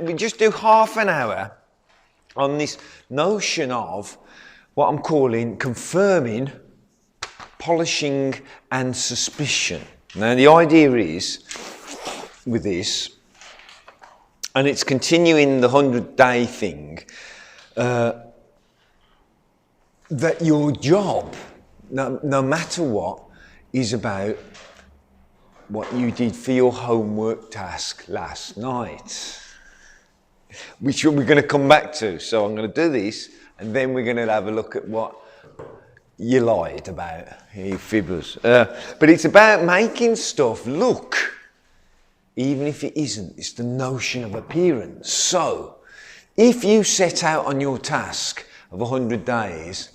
we just do half an hour on this notion of what I'm calling confirming, polishing and suspicion. Now the idea is with this, and it's continuing the 100-day thing, that your job, no matter what, is about what you did for your homework task last night, which we're going to come back to. So I'm going to do this, and then we're going to have a look at what you lied about, you fibbers. But it's about making stuff look, even if it isn't. It's the notion of appearance. So if you set out on your task of 100 days,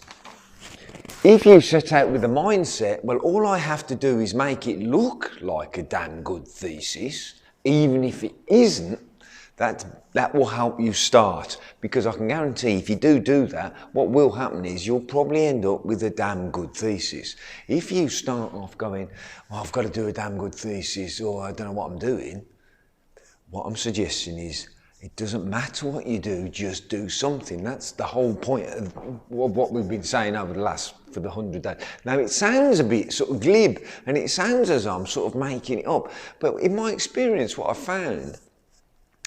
if you set out with the mindset, well, all I have to do is make it look like a damn good thesis, even if it isn't, that will help you start. Because I can guarantee if you do that, what will happen is you'll probably end up with a damn good thesis. If you start off going, well, I've got to do a damn good thesis, or I don't know what I'm doing, what I'm suggesting is, it doesn't matter what you do, just do something. That's the whole point of what we've been saying over for the 100 days. Now, it sounds a bit sort of glib, and it sounds as I'm sort of making it up. But in my experience, what I found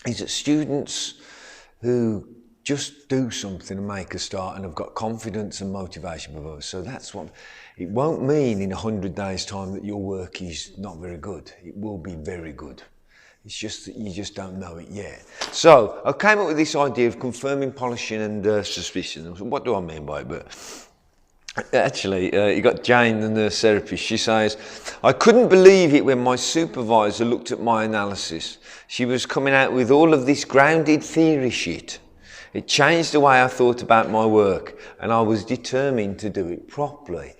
is that students who just do something and make a start and have got confidence and motivation for others. So that's what, it won't mean in 100 days' time that your work is not very good. It will be very good. It's just that you just don't know it yet. So I came up with this idea of confirming, polishing and suspicion. What do I mean by it? But actually, you got Jane, the nurse therapist. She says, I couldn't believe it when my supervisor looked at my analysis. She was coming out with all of this grounded theory shit. It changed the way I thought about my work, and I was determined to do it properly.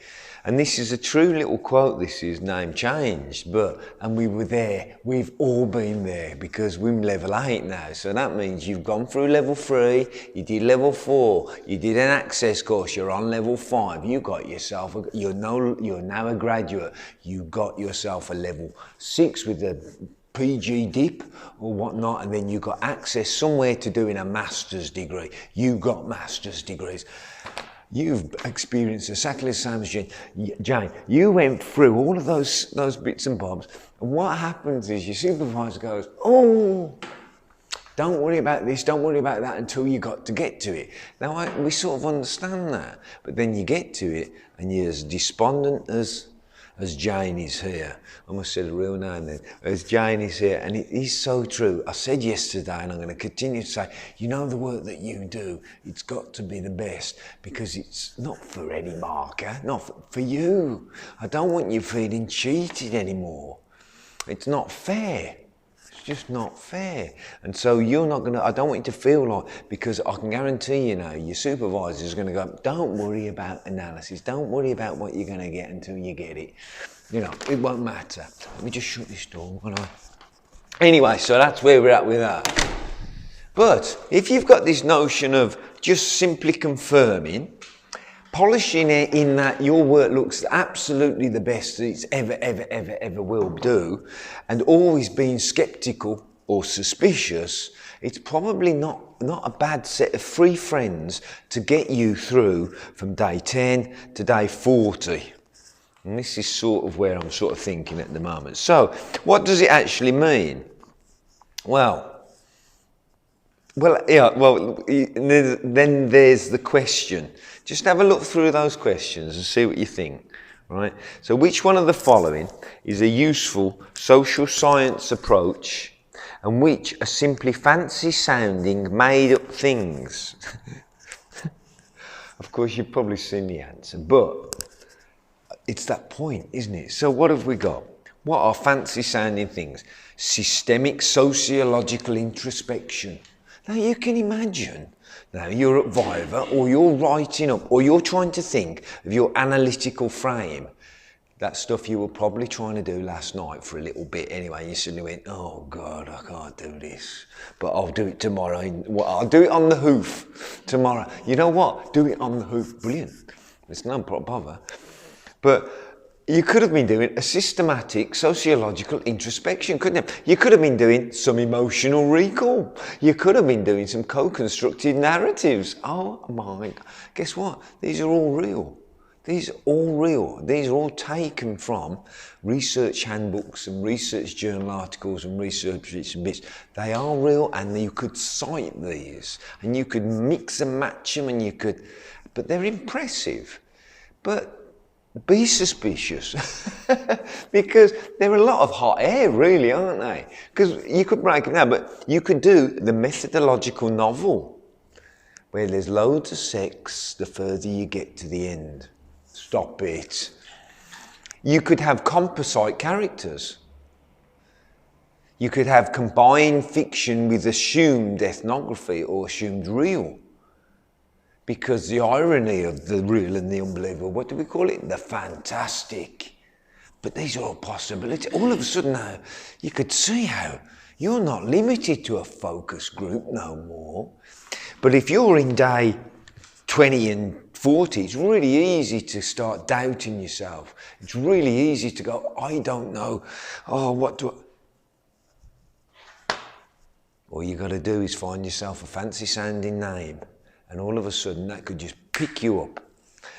And this is a true little quote, this is name changed, and we were there, we've all been there, because we're level 8 now. So that means you've gone through level 3, you did level 4, you did an access course, you're on level 5, you got yourself, you're now a graduate, you got yourself a level 6 with a PG dip or whatnot, and then you got access somewhere to doing a master's degree. You got master's degrees. You've experienced exactly the same as Jane. You went through all of those bits and bobs, and what happens is your supervisor goes, oh, don't worry about this, don't worry about that until you got to get to it. Now, we sort of understand that, but then you get to it, and you're as despondent as Jane is here. I almost said a real name then. As Jane is here, and it is so true. I said yesterday, and I'm going to continue to say, you know, the work that you do, it's got to be the best, because it's not for any marker, not for you. I don't want you feeling cheated anymore. It's not fair. It's just not fair. And so you're not going to, I don't want you to feel like, because I can guarantee you now, your supervisor is going to go, don't worry about analysis, don't worry about what you're going to get until you get it. You know, it won't matter. Let me just shut this door, won't I? Anyway, so that's where we're at with that. But if you've got this notion of just simply confirming, polishing it in that your work looks absolutely the best that it's ever will do, and always being sceptical or suspicious, it's probably not a bad set of free friends to get you through from day 10 to day 40. And this is sort of where I'm sort of thinking at the moment. So, what does it actually mean? Well, then there's the question. Just have a look through those questions and see what you think, right? So which one of the following is a useful social science approach, and which are simply fancy sounding made up things? Of course, you've probably seen the answer, but it's that point, isn't it? So what have we got? What are fancy sounding things? Systemic sociological introspection. Now you can imagine, now you're at Viva, or you're writing up, or you're trying to think of your analytical frame. That stuff you were probably trying to do last night for a little bit anyway. You suddenly went, oh God, I can't do this, but I'll do it tomorrow. I'll do it on the hoof tomorrow. You know what? Do it on the hoof. Brilliant. It's no bother. But You could have been doing a systematic sociological introspection, couldn't you? You could have been doing some emotional recall. You could have been doing some co-constructed narratives. Oh my, guess what? These are all real. These are all real. These are all taken from research handbooks and research journal articles and research bits and bits. They are real, and you could cite these and you could mix and match them, and you could, but they're impressive. But be suspicious because they're a lot of hot air, really, aren't they? Because you could break them down, but you could do the methodological novel where there's loads of sex the further you get to the end. Stop it. You could have composite characters. You could have combined fiction with assumed ethnography or assumed real. Because the irony of the real and the unbelievable, what do we call it? The fantastic. But these are all possibilities. All of a sudden now, you could see how you're not limited to a focus group no more. But if you're in day 20 and 40, it's really easy to start doubting yourself. It's really easy to go, I don't know. Oh, what do I... All you got to do is find yourself a fancy sounding name. And all of a sudden that could just pick you up.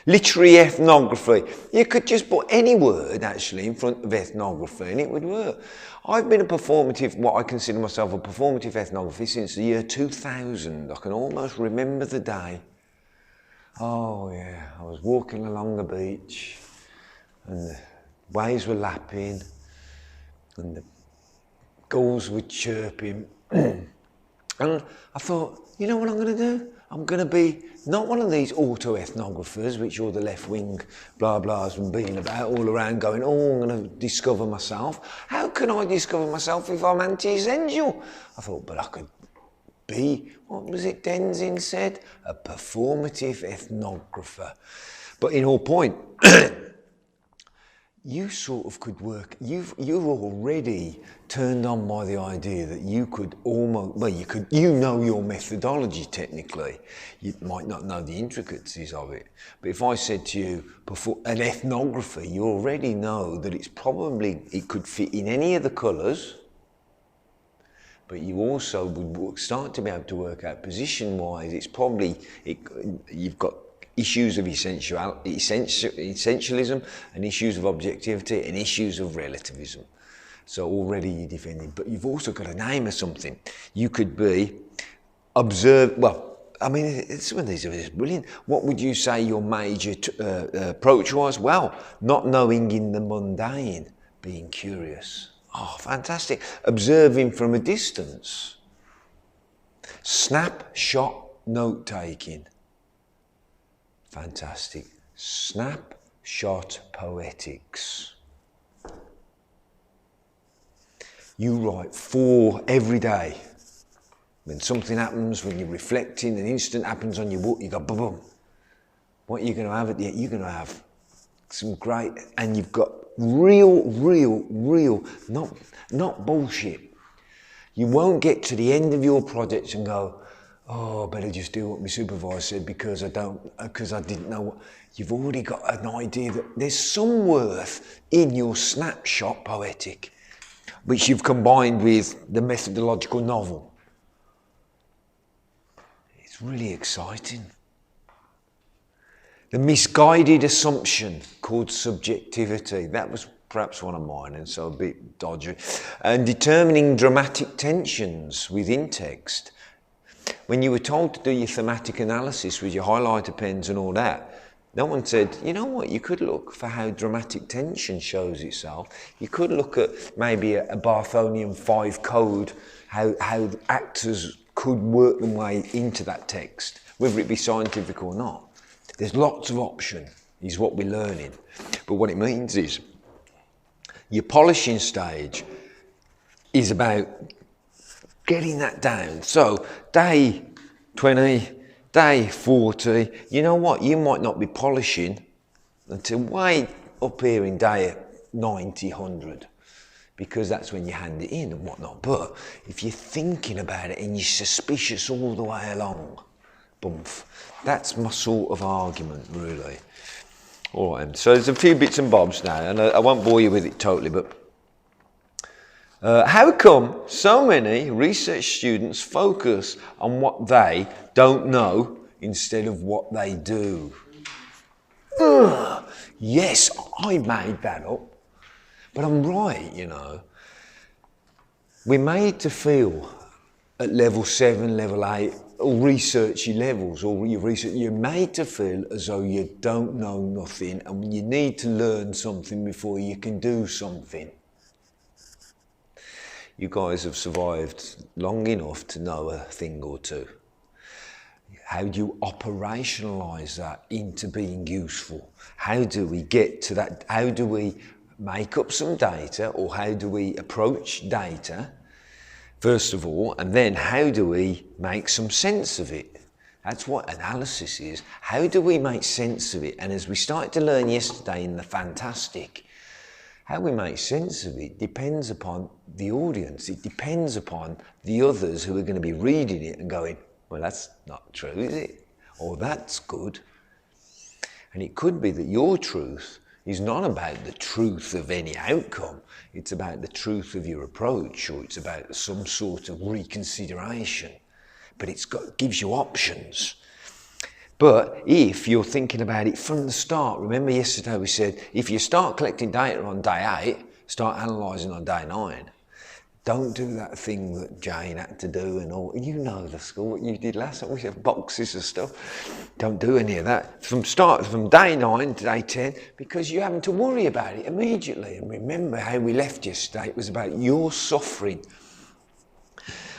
Literary ethnography. You could just put any word actually in front of ethnography and it would work. I've been what I consider myself a performative ethnographer since the year 2000. I can almost remember the day. Oh yeah, I was walking along the beach and the waves were lapping and the gulls were chirping. And I thought, you know what I'm going to do? I'm going to be not one of these auto-ethnographers, which all the left-wing blah-blahs have been about all around going, oh, I'm going to discover myself. How can I discover myself if I'm anti-essential? I thought, but I could be, what was it Denzin said? A performative ethnographer. But in all point, you sort of could work, you're already turned on by the idea that you could almost, well, you know your methodology technically. You might not know the intricacies of it. But if I said to you, an ethnographer, you already know that it could fit in any of the colours, but you also would start to be able to work out position-wise. It's probably, you've got issues of essentialism and issues of objectivity and issues of relativism. So already you're defending, but you've also got a name of something. You could be some of these are just brilliant. What would you say your major approach was? Well, not knowing in the mundane, being curious. Oh, fantastic. Observing from a distance. Snapshot note-taking. Fantastic. Snapshot poetics. You write 4 every day. When something happens, when you're reflecting, an instant happens on your book, you go boom, boom. What are you going to have at the end? You're going to have some great, and you've got real, not bullshit. You won't get to the end of your project and go, oh, I better just do what my supervisor said because I didn't know what. You've already got an idea that there's some worth in your snapshot poetic, which you've combined with the methodological novel. It's really exciting. The misguided assumption called subjectivity, that was perhaps one of mine, and so a bit dodgy. And determining dramatic tensions within text. When you were told to do your thematic analysis with your highlighter pens and all that, no one said, you know what, you could look for how dramatic tension shows itself. You could look at maybe a Barthonian 5 code, how actors could work their way into that text, whether it be scientific or not. There's lots of option, is what we're learning. But what it means is, your polishing stage is about getting that down. So, day 20, day 40, you know what? You might not be polishing until way up here in day 90, 100, because that's when you hand it in and whatnot. But if you're thinking about it and you're suspicious all the way along, bump. That's my sort of argument, really. All right, so there's a few bits and bobs now, and I won't bore you with it totally, but how come so many research students focus on what they don't know instead of what they do? Yes, I made that up, but I'm right, you know. We're made to feel at level 7, level 8, or researchy levels, or you're made to feel as though you don't know nothing and you need to learn something before you can do something. You guys have survived long enough to know a thing or two. How do you operationalise that into being useful? How do we get to that? How do we make up some data, or how do we approach data, first of all, and then how do we make some sense of it? That's what analysis is. How do we make sense of it? And as we started to learn yesterday in the Fantastic, how we make sense of it depends upon the audience. It depends upon the others who are going to be reading it and going, well, that's not true, is it? Or that's good. And it could be that your truth is not about the truth of any outcome. It's about the truth of your approach, or it's about some sort of reconsideration. But gives you options. But if you're thinking about it from the start, remember yesterday we said, if you start collecting data on day 8, start analysing on day 9. Don't do that thing that Jane had to do and all. You know the school, what you did last time. We have boxes of stuff. Don't do any of that. From day 9 to day 10, because you're having to worry about it immediately. And remember how we left yesterday. It was about your suffering.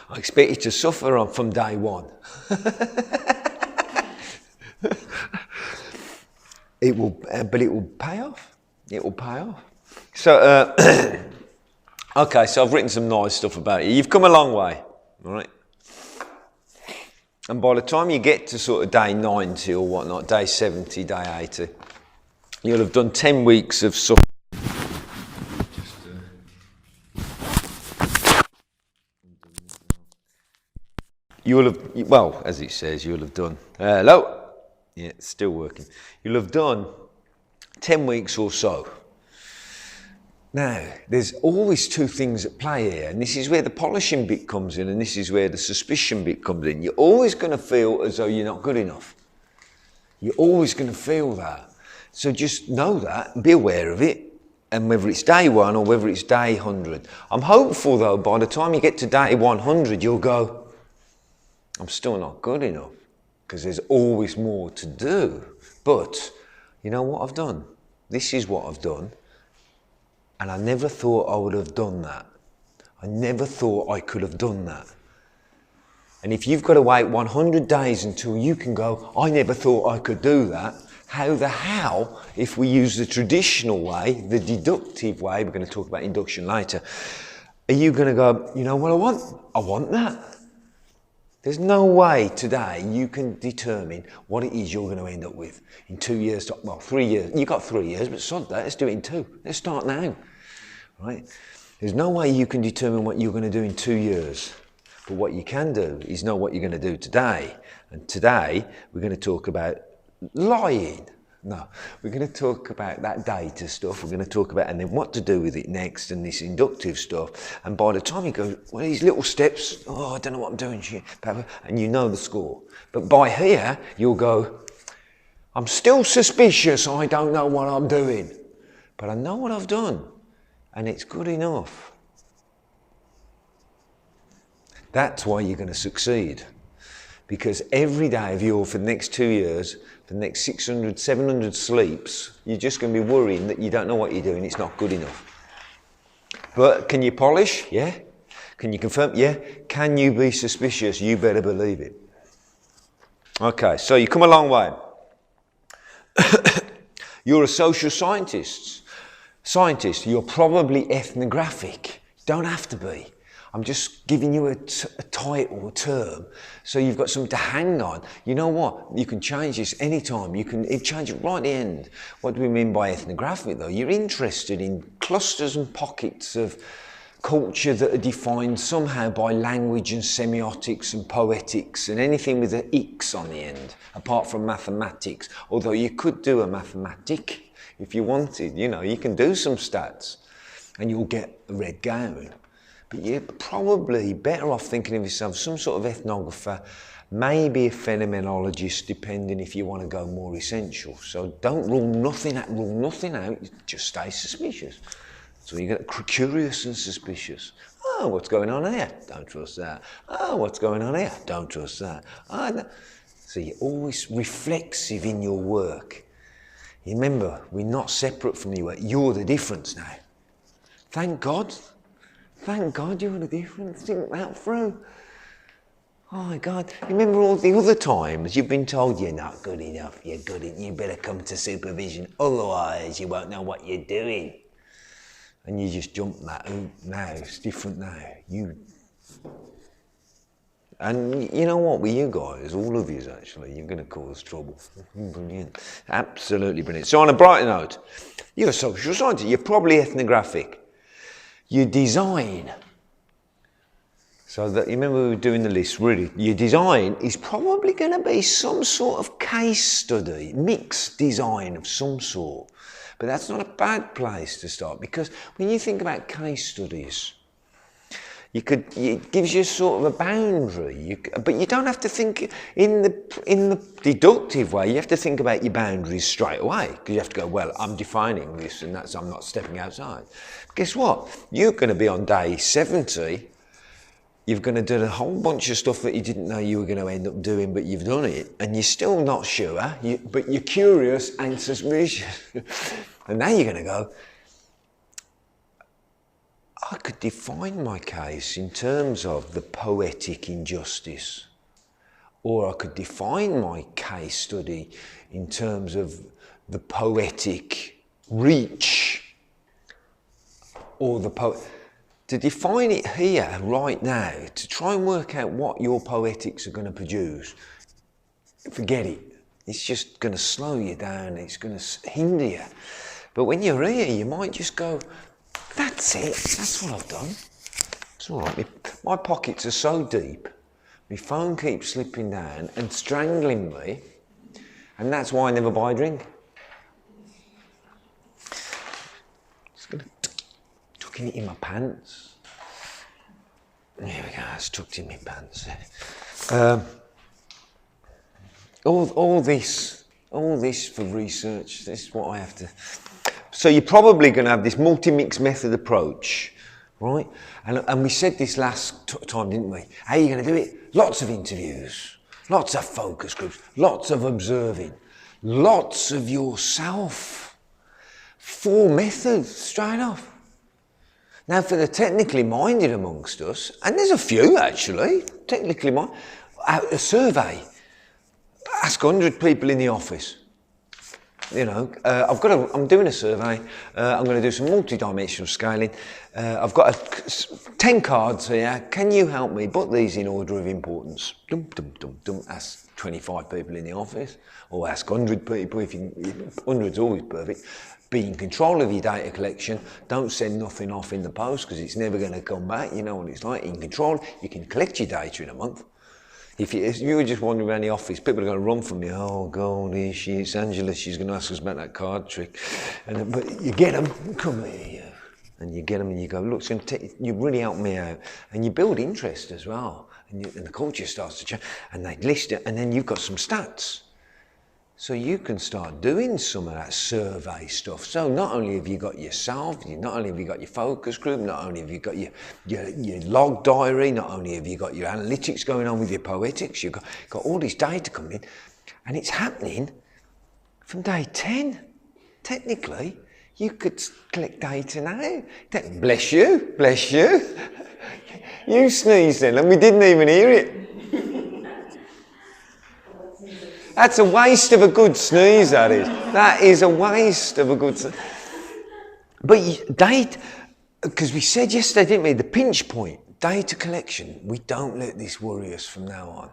I expect you to suffer from day 1. It will, but it will pay off. It will pay off. So, okay, so I've written some nice stuff about you. You've come a long way, all right? And by the time you get to sort of day 90 or whatnot, day 70, day 80, you'll have done 10 weeks of suffering. You'll have, well, as it says, you'll have done, hello? Yeah, it's still working. You'll have done 10 weeks or so. Now, there's always two things at play here, and this is where the polishing bit comes in, and this is where the suspicion bit comes in. You're always going to feel as though you're not good enough. You're always going to feel that. So just know that, and be aware of it, and whether it's day 1 or whether it's day 100. I'm hopeful, though, by the time you get to day 100, you'll go, I'm still not good enough, because there's always more to do. But you know what I've done? This is what I've done. And I never thought I would have done that. I never thought I could have done that. And if you've got to wait 100 days until you can go, I never thought I could do that, how, if we use the traditional way, the deductive way, we're going to talk about induction later, are you going to go, you know what I want? I want that. There's no way today you can determine what it is you're going to end up with in 2 years, well, 3 years. You've got 3 years, but sod that, let's do it in 2. Let's start now, right? There's no way you can determine what you're going to do in 2 years. But what you can do is know what you're going to do today. And today, we're going to talk about lying. No, we're going to talk about that data stuff. We're going to talk about, and then what to do with it next, and this inductive stuff. And by the time you go, well, these little steps, oh, I don't know what I'm doing, and you know the score. But by here, you'll go, I'm still suspicious, I don't know what I'm doing. But I know what I've done, and it's good enough. That's why you're going to succeed. Because every day of for the next 2 years, the next 600, 700 sleeps, you're just going to be worrying that you don't know what you're doing, it's not good enough. But can you polish? Yeah. Can you confirm? Yeah. Can you be suspicious? You better believe it. Okay, so you come a long way. You're a social scientist. You're probably ethnographic. Don't have to be. I'm just giving you a title, a term, so you've got something to hang on. You know what? You can change this anytime. You can change it right at the end. What do we mean by ethnographic, though? You're interested in clusters and pockets of culture that are defined somehow by language and semiotics and poetics and anything with an X on the end, apart from mathematics. Although you could do a mathematic if you wanted, you can do some stats and you'll get a red gown. But you're probably better off thinking of yourself some sort of ethnographer, maybe a phenomenologist, depending if you want to go more essential. So don't rule nothing out, just stay suspicious. So you get curious and suspicious. Oh, what's going on here? Don't trust that. Oh, what's going on here? Don't trust that. Oh, no. So you're always reflexive in your work. Remember, we're not separate from your work. You're the difference now. Thank God. Thank God you're the difference. Think that through. Oh my God. Remember all the other times you've been told you're not good enough, you better come to supervision, otherwise you won't know what you're doing. And you just jump that hoop now. It's different now. And you know what, with you guys, all of you actually, you're going to cause trouble. Brilliant. Absolutely brilliant. So on a brighter note, you're a social scientist, you're probably ethnographic. You design. So that, remember we were doing the list, really, your design is probably going to be some sort of case study, mixed design of some sort. But that's not a bad place to start, because when you think about case studies, it gives you sort of a boundary, but you don't have to think in the deductive way. You have to think about your boundaries straight away, because you have to go, well, I'm defining this, and I'm not stepping outside. Guess what? You're going to be on day 70. You're going to do a whole bunch of stuff that you didn't know you were going to end up doing, but you've done it, and you're still not sure, but you're curious and suspicious. And now you're going to go, I could define my case in terms of the poetic injustice, or I could define my case study in terms of the poetic reach, or to define it here, right now, to try and work out what your poetics are going to produce, forget it. It's just going to slow you down, it's going to hinder you. But when you're here, you might just go, that's it, that's what I've done. It's all right, my pockets are so deep, my phone keeps slipping down and strangling me, and that's why I never buy a drink. Just going to tuck it in my pants. There we go, it's tucked in my pants. All this for research, this is what I have to... So you're probably going to have this multi-mix method approach, right? And we said this last time, didn't we? How are you going to do it? Lots of interviews, lots of focus groups, lots of observing, lots of yourself. 4 methods straight off. Now for the technically minded amongst us, and there's a few actually, technically minded, a survey. Ask 100 people in the office. I'm doing a survey. I'm going to do some multi-dimensional scaling. I've got 10 cards here. Can you help me put these in order of importance? Dum, dum, dum, dum. Ask 25 people in the office, or ask 100 people. 100's always perfect. Be in control of your data collection. Don't send nothing off in the post, because it's never going to come back. You know what it's like. In control, you can collect your data in a month. If you were just wandering around the office, people are going to run from you. Oh, God, here she is, Angela. She's going to ask us about that card trick. But you get them, come here, and you get them, and you go, look, you really helped me out, and you build interest as well, and the culture starts to change, and they list it, and then you've got some stats. So you can start doing some of that survey stuff. So not only have you got yourself, not only have you got your focus group, not only have you got your log diary, not only have you got your analytics going on with your poetics, you've got all this data coming in, and it's happening from day 10. Technically, you could collect data now. Bless you, bless you. You sneezed then, and we didn't even hear it. That's a waste of a good sneeze, that is. That is a waste of a good sneeze. But data, because we said yesterday, didn't we, the pinch point, data collection, we don't let this worry us from now on.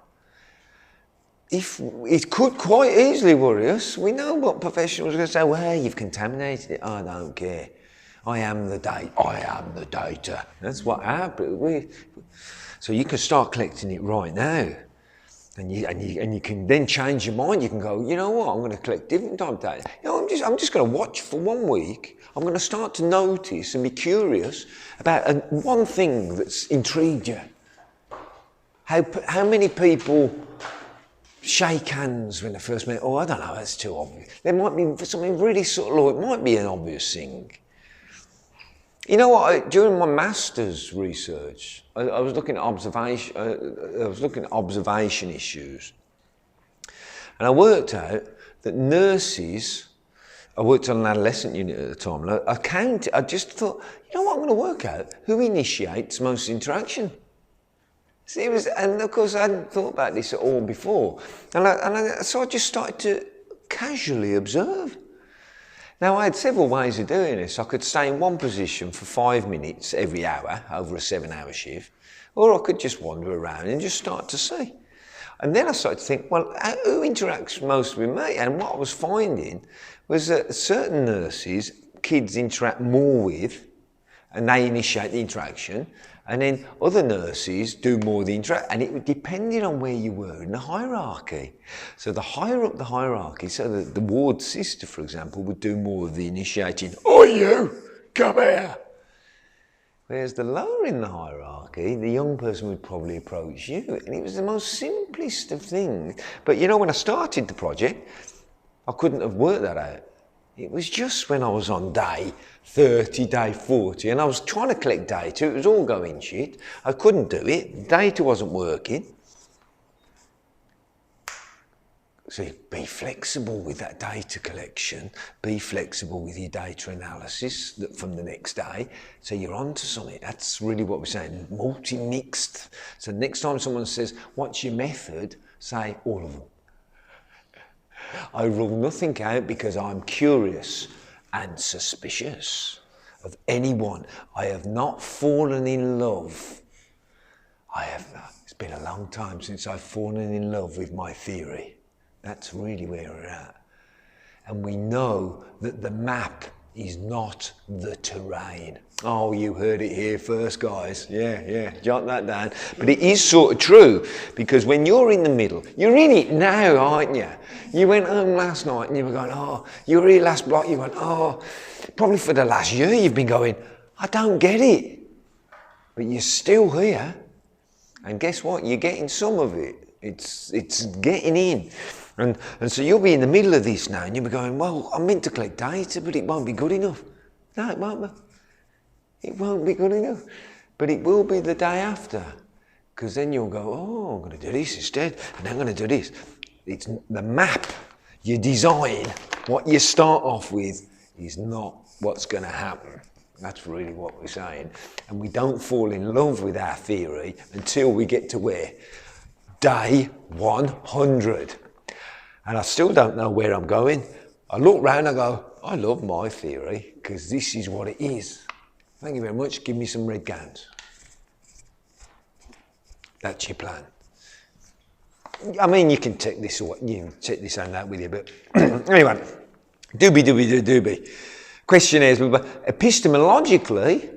If it could quite easily worry us, we know what professionals are going to say, well, you've contaminated it. Oh, I don't care. I am the data. I am the data. That's what happened. So you can start collecting it right now. And you can then change your mind. You can go, you know what, I'm going to collect different type of data. You know, I'm just going to watch for 1 week. I'm going to start to notice and be curious about one thing that's intrigued you. How many people shake hands when they first meet? Oh, I don't know, that's too obvious. There might be something really subtle, or it might be an obvious thing. You know what? During my master's research, I was looking at observation issues, and I worked out that nurses. I worked on an adolescent unit at the time. And I just thought, you know what? I'm going to work out who initiates most interaction. And of course, I hadn't thought about this at all before, so I just started to casually observe. Now, I had several ways of doing this. I could stay in one position for 5 minutes every hour over a 7-hour shift, or I could just wander around and just start to see. And then I started to think, well, who interacts most with me? And what I was finding was that certain nurses, kids interact more with, and they initiate the interaction, and then other nurses do more of the interaction, and it depended on where you were in the hierarchy. So the higher up the hierarchy, so the ward sister, for example, would do more of the initiating, "Oh, you, come here." Whereas the lower in the hierarchy, the young person would probably approach you, and it was the most simplest of things. But you know, when I started the project, I couldn't have worked that out. It was just when I was on day 30, day 40, and I was trying to collect data. It was all going shit. I couldn't do it. Data wasn't working. So be flexible with that data collection. Be flexible with your data analysis from the next day. So you're on to something. That's really what we're saying. Multi-mixed. So next time someone says, "What's your method?" say, "All of them." I rule nothing out because I'm curious and suspicious of anyone. I have not fallen in love. It's been a long time since I've fallen in love with my theory. That's really where we're at. And we know that the map is not the terrain. Oh, you heard it here first, guys. Yeah, jot that down. But it is sort of true, because when you're in the middle, you're in it now, aren't you? You went home last night and you were going, oh, you were here last block, you went, oh, probably for the last year you've been going, I don't get it. But you're still here. And guess what? You're getting some of it. It's getting in. And so you'll be in the middle of this now and you'll be going, well, I'm meant to collect data, but it won't be good enough. No, it won't be. It won't be good enough. But it will be the day after. Because then you'll go, oh, I'm going to do this instead, and I'm going to do this. It's the map, your design, what you start off with is not what's going to happen. That's really what we're saying. And we don't fall in love with our theory until we get to where? Day 100. And I still don't know where I'm going. I look round and I go, I love my theory because this is what it is. Thank you very much. Give me some red gowns. That's your plan. I mean, you can take this or you can take this and that with you, but anyway, doobie. Question is, epistemologically,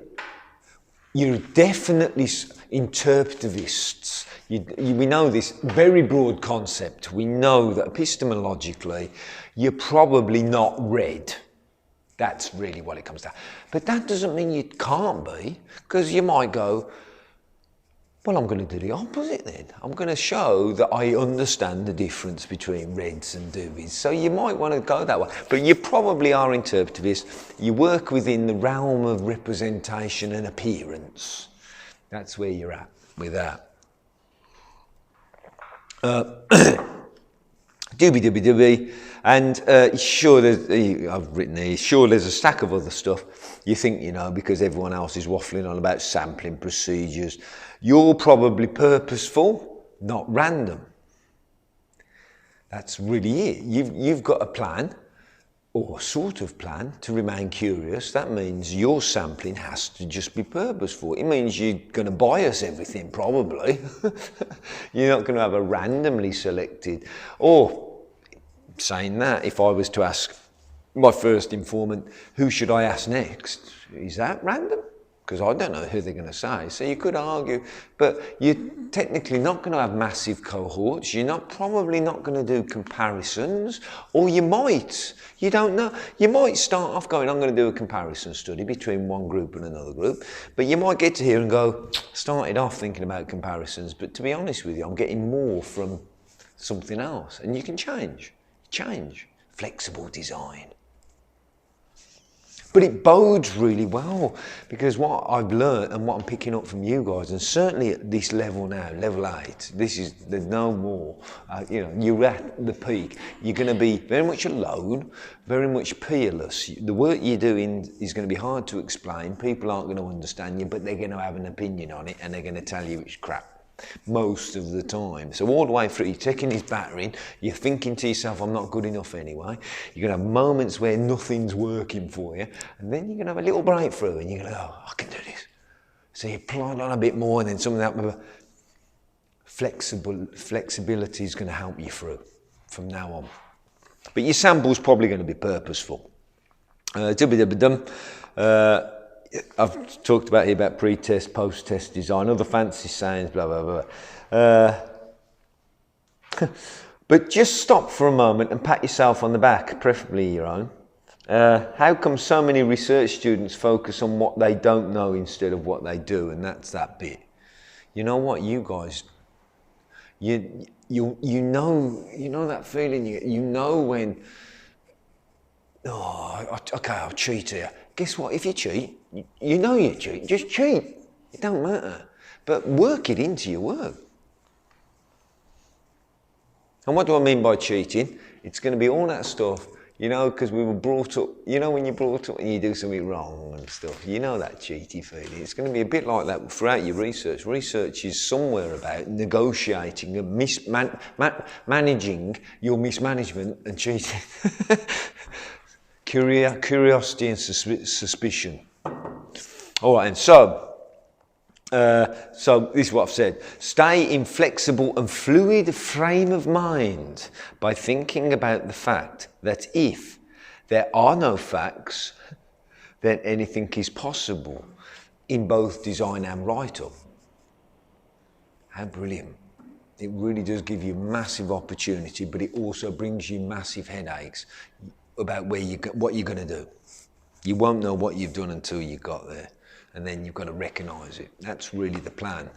you're definitely interpretivists. We know this very broad concept. We know that epistemologically, you're probably not red. That's really what it comes down. But that doesn't mean you can't be, because you might go, well, I'm going to do the opposite then. I'm going to show that I understand the difference between reds and doobies. So you might want to go that way. But you probably are interpretivist. You work within the realm of representation and appearance. That's where you're at with that. Doobie. And sure, I've written here, sure there's a stack of other stuff. You think, because everyone else is waffling on about sampling procedures. You're probably purposeful, not random. That's really it. You've got a plan, or a sort of plan, to remain curious. That means your sampling has to just be purposeful. It means you're going to bias everything, probably. You're not going to have a randomly selected. Or, saying that, if I was to ask, my first informant, who should I ask next? Is that random? Because I don't know who they're going to say. So you could argue, but you're technically not going to have massive cohorts. You're probably not going to do comparisons, or you might. You don't know. You might start off going, I'm going to do a comparison study between one group and another group, but you might get to here and go, started off thinking about comparisons, but to be honest with you, I'm getting more from something else, and you can change. Flexible design. But it bodes really well, because what I've learned and what I'm picking up from you guys, and certainly at this level now, level 8, there's no more, you're at the peak. You're going to be very much alone, very much peerless. The work you're doing is going to be hard to explain. People aren't going to understand you, but they're going to have an opinion on it, and they're going to tell you it's crap most of the time. So all the way through, you're taking this battering, you're thinking to yourself, I'm not good enough anyway. You're going to have moments where nothing's working for you, and then you're going to have a little breakthrough, and you're going to go, I can do this. So you plod on a bit more, and then some of that flexibility is going to help you through from now on. But your sample's probably going to be purposeful. I've talked about pre-test, post-test design, other fancy sayings, blah, blah, blah. But just stop for a moment and pat yourself on the back, preferably your own. How come so many research students focus on what they don't know instead of what they do? And that's that bit. You know what, you guys, you know that feeling, you know when, okay, I'll cheat here. Guess what, if you cheat, you know you cheat, just cheat. It don't matter. But work it into your work. And what do I mean by cheating? It's going to be all that stuff, because we were brought up, when you're brought up and you do something wrong and stuff, that cheaty feeling. It's going to be a bit like that throughout your research. Research is somewhere about negotiating and managing your mismanagement and cheating. Curiosity and suspicion. All right, and so this is what I've said. Stay in flexible and fluid frame of mind by thinking about the fact that if there are no facts, then anything is possible in both design and write-up. How brilliant. It really does give you massive opportunity, but it also brings you massive headaches about what you're going to do. You won't know what you've done until you got there, and then you've got to recognise it. That's really the plan.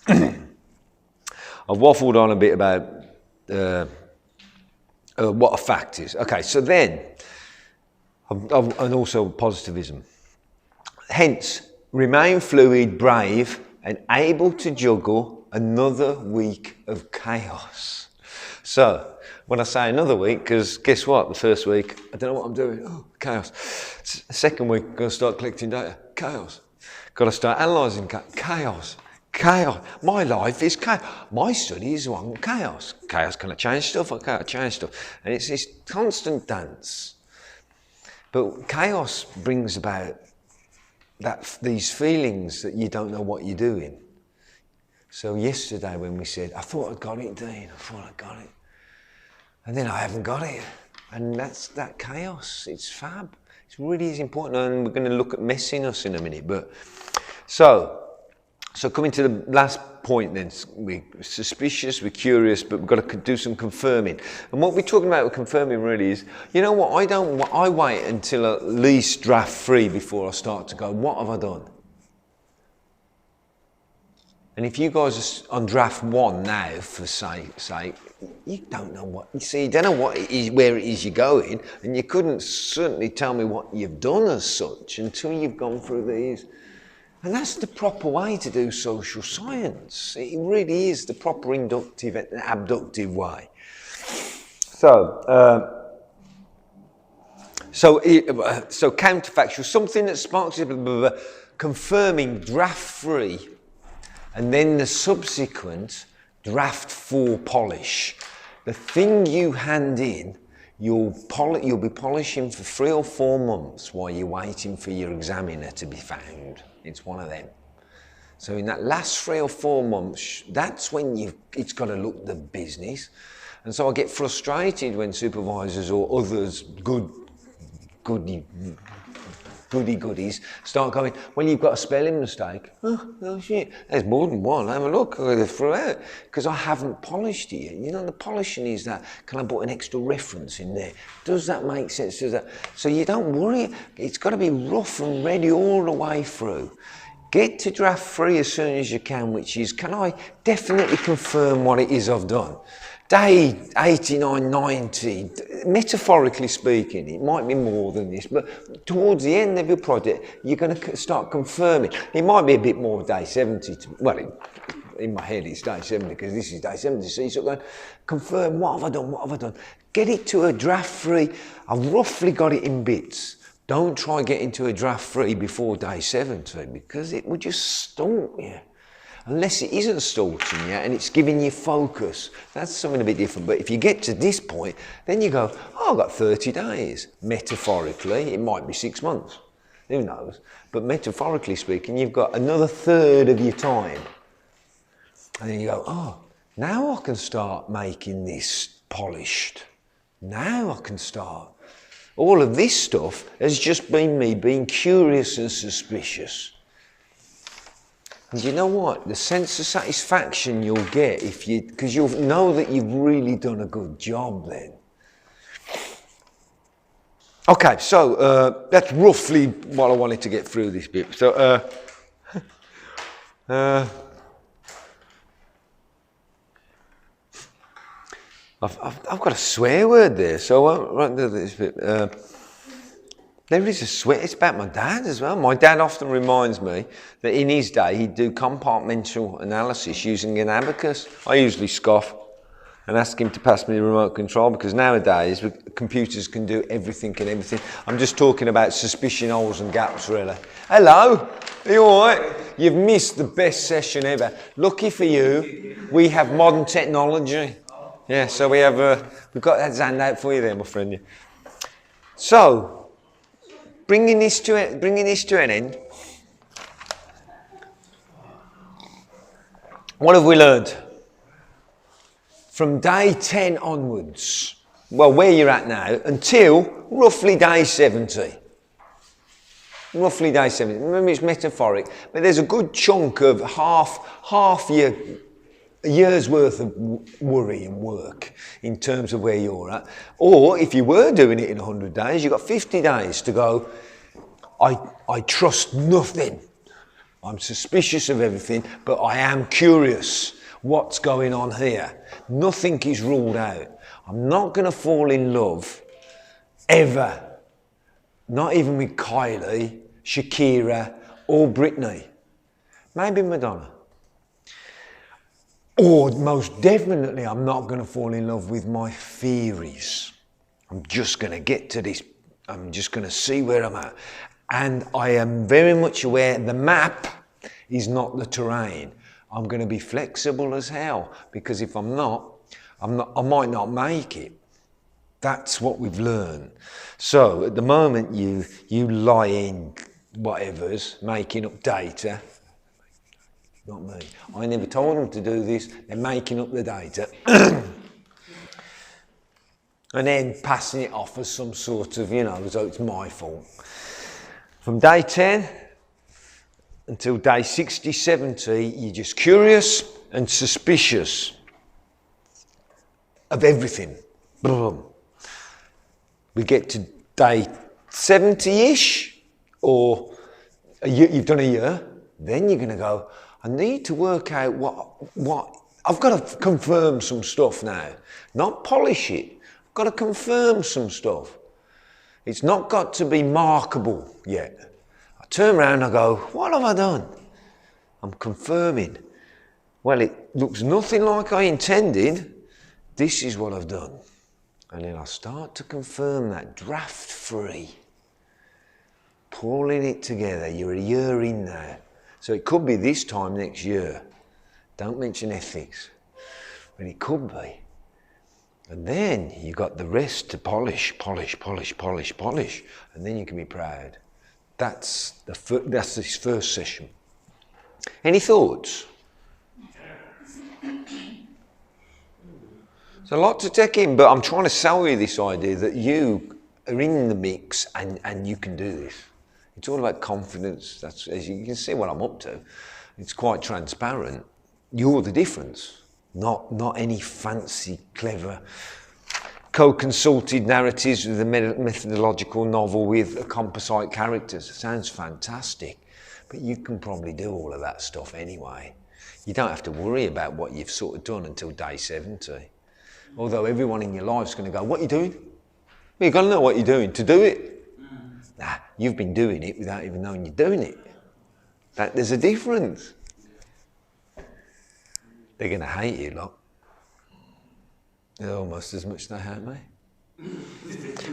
I've waffled on a bit about what a fact is. Okay, so then, and also positivism. Hence, remain fluid, brave, and able to juggle another week of chaos. So, when I say another week, because guess what? The first week, I don't know what I'm doing. Oh, chaos. Second week, got to start collecting data. Chaos. Got to start analysing. Chaos. My life is chaos. My study is one chaos. Chaos, can I change stuff? I can't change stuff. And it's this constant dance. But chaos brings about these feelings that you don't know what you're doing. So yesterday when we said, I thought I'd got it, Dean. I thought I'd got it. And then I haven't got it. And that's that chaos. It's fab. It really is important. And we're going to look at messiness in a minute. But so coming to the last point then, we're suspicious, we're curious, but we've got to do some confirming. And what we're talking about with confirming really is, you know what, I wait until at least draft 3 before I start to go, what have I done? And if you guys are on draft 1 now, for sake, you don't know what, you don't know what it is, where it is you're going, and you couldn't certainly tell me what you've done as such until you've gone through these. And that's the proper way to do social science. It really is the proper inductive and abductive way. So counterfactual, something that sparks confirming draft 3. And then the subsequent draft 4 polish. The thing you hand in, you'll be polishing for 3 or 4 months while you're waiting for your examiner to be found. It's one of them. So in that last 3 or 4 months, that's when it's got to look the business. And so I get frustrated when supervisors or others, good goodies start going, well, you've got a spelling mistake. Oh shit, there's more than one. Have a look, I'll throw it because I haven't polished it yet. You know, the polishing is that, can I put an extra reference in there? Does that make sense? Does that? So you don't worry, it's got to be rough and ready all the way through. Get to draft 3 as soon as you can, which is, can I definitely confirm what it is I've done? Day 89, 90, metaphorically speaking, it might be more than this, but towards the end of your project, you're going to start confirming. It might be a bit more day 70, in my head it's day 70 because this is day 70, so you're sort of going, confirm, what have I done? Get it to a draft 3, I've roughly got it in bits. Don't try getting to a draft 3 before day 70 because it would just stalk you. Unless it isn't stalking you and it's giving you focus. That's something a bit different. But if you get to this point, then you go, oh, I've got 30 days. Metaphorically, it might be 6 months. Who knows? But metaphorically speaking, you've got another third of your time. And then you go, oh, now I can start making this polished. Now I can start. All of this stuff has just been me being curious and suspicious. And you know what? The sense of satisfaction you'll get because you'll know that you've really done a good job then. Okay, so that's roughly what I wanted to get through this bit. So, I've got a swear word there, so I won't do this bit. There is a swear, it's about my dad as well. My dad often reminds me that in his day he'd do compartmental analysis using an abacus. I usually scoff and ask him to pass me the remote control because nowadays computers can do everything and everything. I'm just talking about suspicion holes and gaps really. Hello, are you alright? You've missed the best session ever. Lucky for you, we have modern technology. Yeah, so we've got that handout for you there, my friend. Yeah. So, bringing this to an end, what have we learned? From day 10 onwards, well, where you're at now, until roughly day 70. Roughly day 70. Remember, it's metaphoric, but there's a good chunk of half a year's worth of worry and work in terms of where you're at. Or if you were doing it in 100 days, you've got 50 days to go, I trust nothing. I'm suspicious of everything, but I am curious. What's going on here? Nothing is ruled out. I'm not going to fall in love ever. Not even with Kylie, Shakira, or Britney. Maybe Madonna. Or most definitely, I'm not going to fall in love with my theories. I'm just going to get to this. I'm just going to see where I'm at. And I am very much aware the map is not the terrain. I'm going to be flexible as hell because if I'm not, I might not make it. That's what we've learned. So at the moment, you lie in whatever's making up data. Not me. I never told them to do this. They're making up the data. And then passing it off as some sort of, as though it's my fault. From day 10 until day 60, 70, you're just curious and suspicious of everything. Boom. We get to day 70-ish, or you've done a year, then you're going to go, I need to work out what I've got to confirm some stuff now. Not polish it. I've got to confirm some stuff. It's not got to be markable yet. I turn around and I go, what have I done? I'm confirming. Well, it looks nothing like I intended. This is what I've done. And then I start to confirm that draft 3. Pulling it together. You're a year in now. So it could be this time next year. Don't mention ethics. But it could be. And then you've got the rest to polish. And then you can be proud. That's this first session. Any thoughts? It's a lot to take in, but I'm trying to sell you this idea that you are in the mix and you can do this. It's all about confidence. That's, as you can see what I'm up to. It's quite transparent. You're the difference, not any fancy, clever, co-consulted narratives with a methodological novel with composite characters. It sounds fantastic, but you can probably do all of that stuff anyway. You don't have to worry about what you've sort of done until day 70. Although everyone in your life's going to go, what are you doing? Well, you've got to know what you're doing to do it. Nah, you've been doing it without even knowing you're doing it. There's a difference. They're going to hate you, lot. Almost as much as they hate me.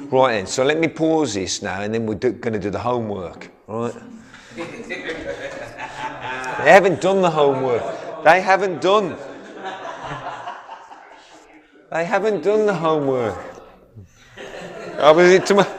Right then, so let me pause this now and then we're going to do the homework, right? They haven't done the homework. They haven't done the homework. I was it tomorrow.